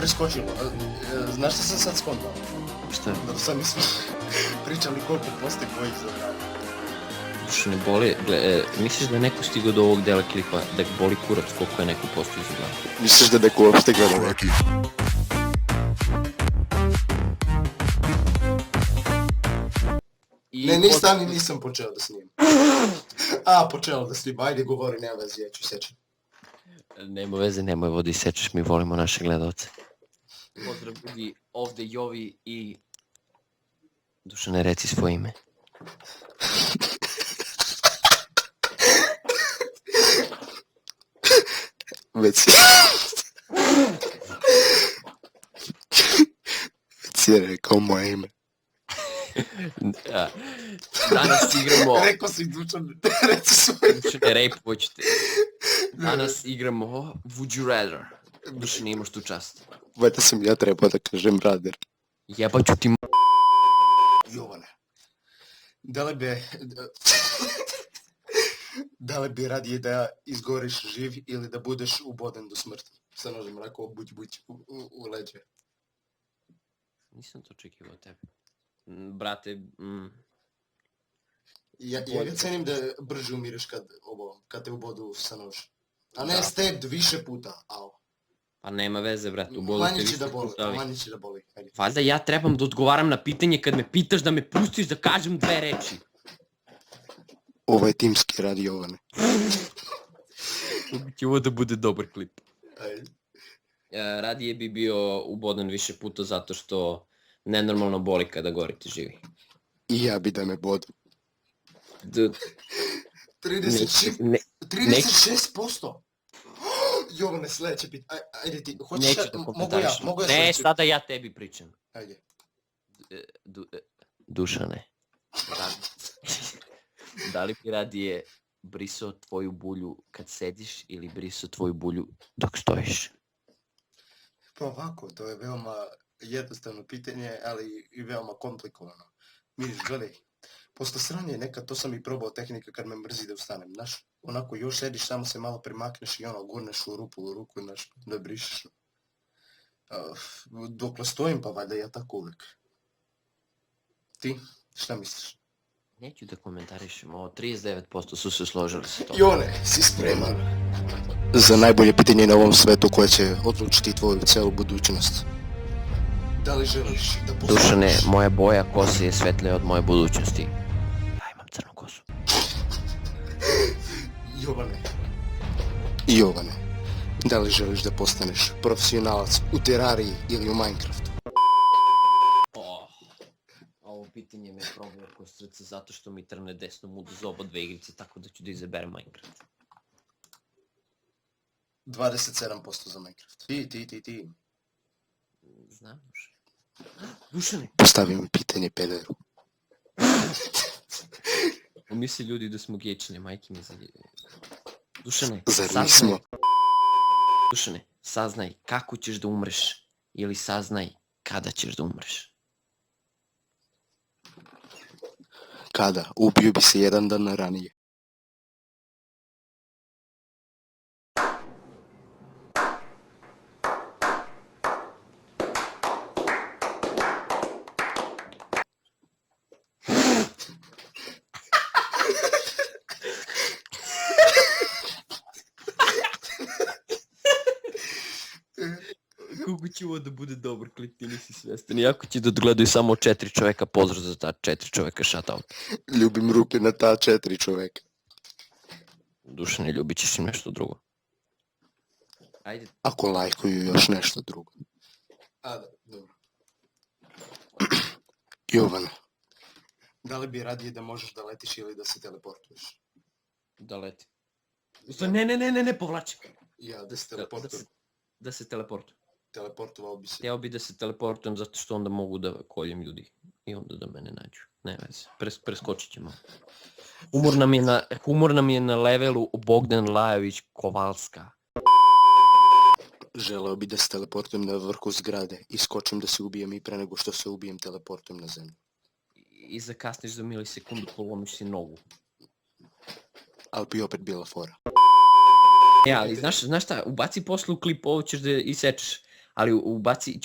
preskočilo. Znaš što sam sad skontao? Šta? Da sami smo pričali koliko postoji kojih zagrada. Što ne boli, misliš da je neko stigao do ovog dela klipa da ga boli kurac koliko je neko postoji za glavu? Misliš da neko uopšte gleda neki? Ne, ništa ni nisam počeo da snimam. Počeo da snimam, ajde govori, nema veze, ja ću sečem. Nema veze, nemoj vodi sečeš, mi volimo naše gledalce. Pozdrav ljudi, ovde Jovi i... Dušane, reci svoje ime. Već je rekao moje ime. Danas igramo... Rekao si Dušan, reci svoje ime. Dušane, rejp hoćete. Danas igramo Would you rather. Dušane, imaš tu čast. Vajte sam ja trebao da kažem brother. Jebaću ti Jovane, da li bi radije da izgoriš živ ili da budeš uboden do smrti? Sa nožem rekao buć u leđe. Nisam to očekivao tebe. Brate, Ja ga cenim da brže umireš kad te ubodu sa nožem. A ne stabbed više puta, ao. Pa nema veze, brate, ubodu te više puta. Manje će da boli. Valjda ja trebam da odgovaram na pitanje kad me pitaš da me pustiš da kažem 2 reči. Ovo je timski rad, Jovane. Će ovo da bude dobar klip. Ajde. Radije bi bio ubodan više puta zato što nenormalno boli kada gorite živi. I ja bi da me bodu. 36%? Jovane, sledeće biti. Ajde ti, hoćeš da mogu ja sledeće. Ne, sada ja tebi pričam. Ajde. Dušane. Da li bi radije brisao tvoju bulju kad sediš ili brisao tvoju bulju dok stojiš? Pa ovako, to je veoma jednostavno pitanje, ali i veoma komplikovano. Vidiš, gledaj, posle sranje nekad, to sam i probao tehnika kad me mrzi da ustanem, znaš, onako još sediš, samo se malo premakneš i gurneš u ruku, znaš, da brišeš. Dokle stojim, pa valjda ja tako uvek. Ti, šta misliš? Neću da komentarišem, ovo 39% su se složili sa to. Jone, si spreman za najbolje pitanje na ovom svetu koje će odlučiti tvoju celu budućnost. Da li želiš da postaneš... Dušane, moja boja kose je svetlija od moje budućnosti. Ja imam crnu kosu. Jovane, da li želiš da postaneš profesionalac u Terariji ili u Minecraftu? Ovo pitanje me probio kroz srce zato što mi trne desno mudu za oba 2 igrice, tako da ću da izaberem Minecraft. 27% za Minecraft. Ti. Znam, Dušane. Postavi mi pitanje pederu. Misli ljudi da smo gečne, majke mi za... Dušane, Dušane, saznaj kako ćeš da umreš ili saznaj kada ćeš da umreš. Kada? Ubio bi se jedan dan ranije. Kako će ovo da bude dobar klip, ti nisi svestan. Iako će da odgledaju samo 4 čoveka, pozdrav za ta 4 čoveka, shoutout. Ljubim ruke na ta 4 čoveka. Dušane, ljubit ćeš im nešto drugo. Ajde. Ako lajkuju još nešto drugo. Dobro. Jovane, da li bi radije da možeš da letiš ili da se teleportuješ? Da leti. Ne, povlačim. Ja, da se teleportujem. Da se teleportujem. Teleportovao bi se. Htio bi da se teleportujem zato što onda mogu da koljem ljudi. I onda da mene nađu. Ne veze. Preskočit ćemo. Humor nam je na levelu Bogdan Lajović Kovalska. Želeo bi da se teleportujem na vrhu zgrade i skočim da se ubijem i pre nego što se ubijem teleportujem na zemlju. I zakasniš za milisekundu, polomiš si nogu. Ali bi opet bila fora. Ali znaš šta, ubaci posle u klip, ovo ćeš da isečeš. Ali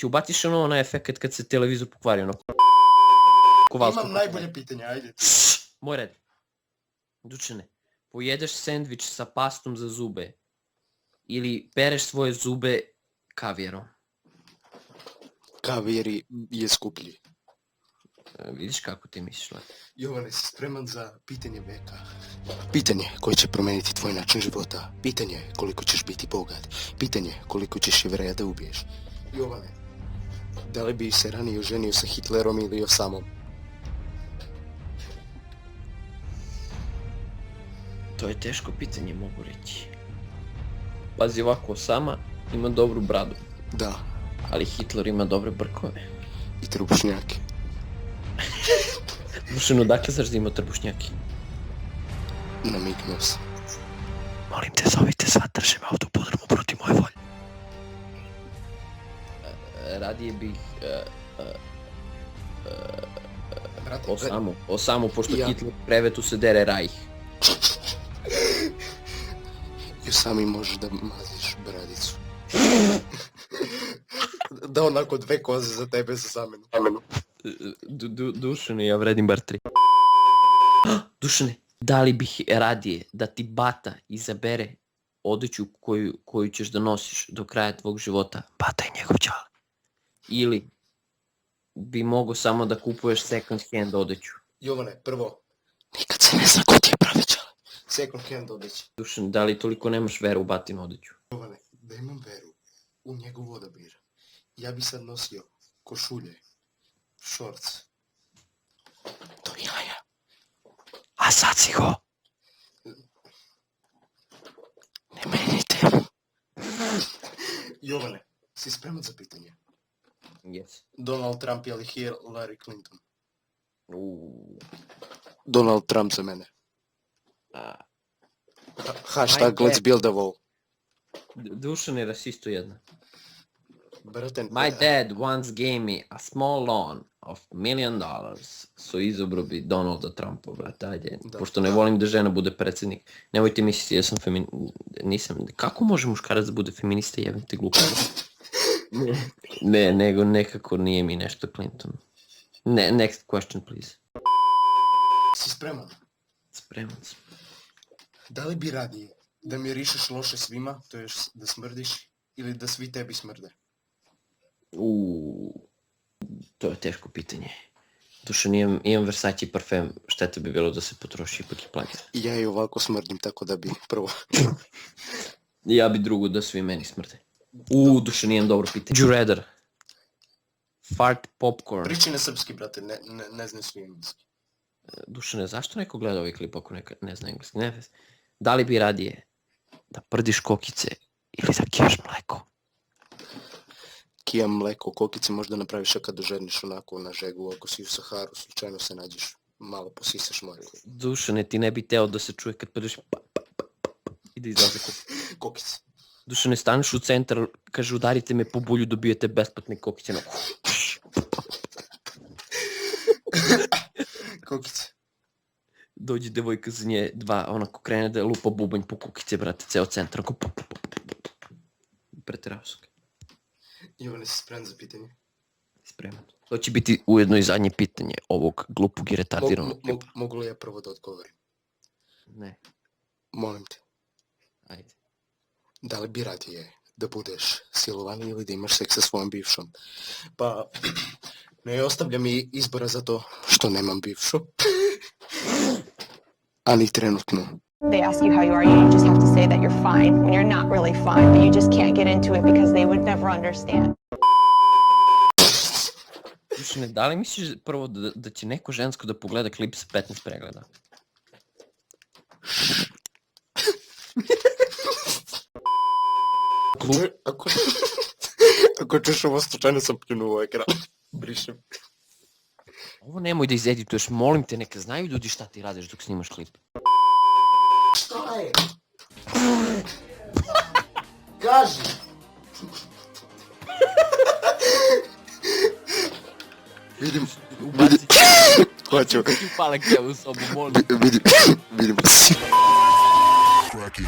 ubaciš onaj efekt kad se televizor pokvari, ono... Imam najbolje pitanje, ajde. Moj red. Dušane, pojedeš sendvič sa pastom za zube ili pereš svoje zube kavijerom? Kavijer je skuplji. Vidiš kako ti misliš, Lep? Jovane, si spreman za pitanje veka? Pitanje koje će promijeniti tvoj način života. Pitanje koliko ćeš biti bogat. Pitanje koliko ćeš Jevreja da ubiješ. Jovane, da li bi se ranije oženio sa Hitlerom ili Osamom? To je teško pitanje, mogu reći. Pazi ovako, Osama ima dobru bradu, Da, ali Hitler ima dobre brkove. i trbušnjake. Dušan, odakle znaš da ima trbušnjaki? Namignuo sam. Molim te, zovite sva, držim autopodromu protiv moje volje. Radije bih... Brate, Osamu, pošto Ja. Hitler prevetu se dere Rajh. I sami možeš da maziš bradicu. Da onako 2 koze za tebe za zamenu. Dušane, ja vredim bar 3. Dušane, da li bih radije da ti bata izabere odeću koju ćeš da nosiš do kraja tvog života? Bata i njegov ćale. Ili bi mogo samo da kupuješ second hand odeću? Jovane, prvo, nikad se ne zna ko ti je pravi čale. Second hand odeća. Dušan, da li toliko nemaš veru u batinu odeću? Jovane, da imam veru u njegov odabir, ja bi sad nosio košulje, shorts. To jaja. A sad si go? Ne meni temu. Jovane, si spreman za pitanje? Yes. Donald Trump ili Hillary Clinton? Donald Trump za mene. Hashtag My let's build a wall. Dušan je rasisto jedna. Brate, My dad once gave me a small loan of $1 million. So izobro bi Donalda Trumpa, brate, ajde. Da. Pošto ne volim da žena bude predsjednik. Nemojte misliti, ja sam nisam... Kako može muškarac da bude feminista, jebim te glupo? Ne, nego nekako nije mi nešto Clinton. Ne, next question, please. si spreman? Spreman sam. Da li bi radije da mirišeš loše svima, to je da smrdiš, ili da svi tebi smrde? To je teško pitanje. Dušan, imam Versace parfem, šteta bi bilo da se potroši, ipak je plaća. Ja i ovako smrdim, tako da bi prvo... Ja bi drugo da svi meni smrde. Dušan, imam dobro pitanje. Would you rather fart popcorn? Priči na srpski, brate, ne znam svi engleski. Dušane, zašto neko gleda ovaj klip ako ne zna engleski? Ne, da li bi radije da prdiš kokice ili da kijaš mleko? Kijam mleko, kokice možda napraviš, a kad dožedniš onako na žegu, ako si u Saharu, slučajno se nađeš, malo posisaš mleko. Dušane, ti ne bi teo da se čuje kad prdiš i da izlaze Kokice. Dušane, staneš u centar, kaže udarite me po bulju, dobijete besplatne kokice. No. Kokice. Dođe devojka za nje, onako krene da lupa bubanj po kokice, brate, ceo centar. Preterao sam ga. Ivane, si spreman za pitanje? Spreman. To će biti ujedno i zadnje pitanje ovog glupog i retardiranog klipa. Mogu li ja prvo da odgovorim? Ne. Molim te. Ajde. Da li bi radije da budeš silovan ili da imaš seks sa svojom bivšom? Pa, ne ostavlja mi izbora zato što nemam bivšu. Ali trenutno. They ask you how you are, you just have to say that you're fine when you're not really fine, but you just can't get into it because they would never understand. Dušane, da li misliš prvo da će neko žensko da pogleda klip sa 15 pregleda? Ako češ ovo, slučajno sam pljunuo ekran. Brišem. Ovo nemoj da izedituješ, molim te, neka znaju ljudi šta ti radiš dok snimaš klip. Šta je? Kaži! Vidim. Hoću. Upala kevu sobu, molim. Vidim. Cracky.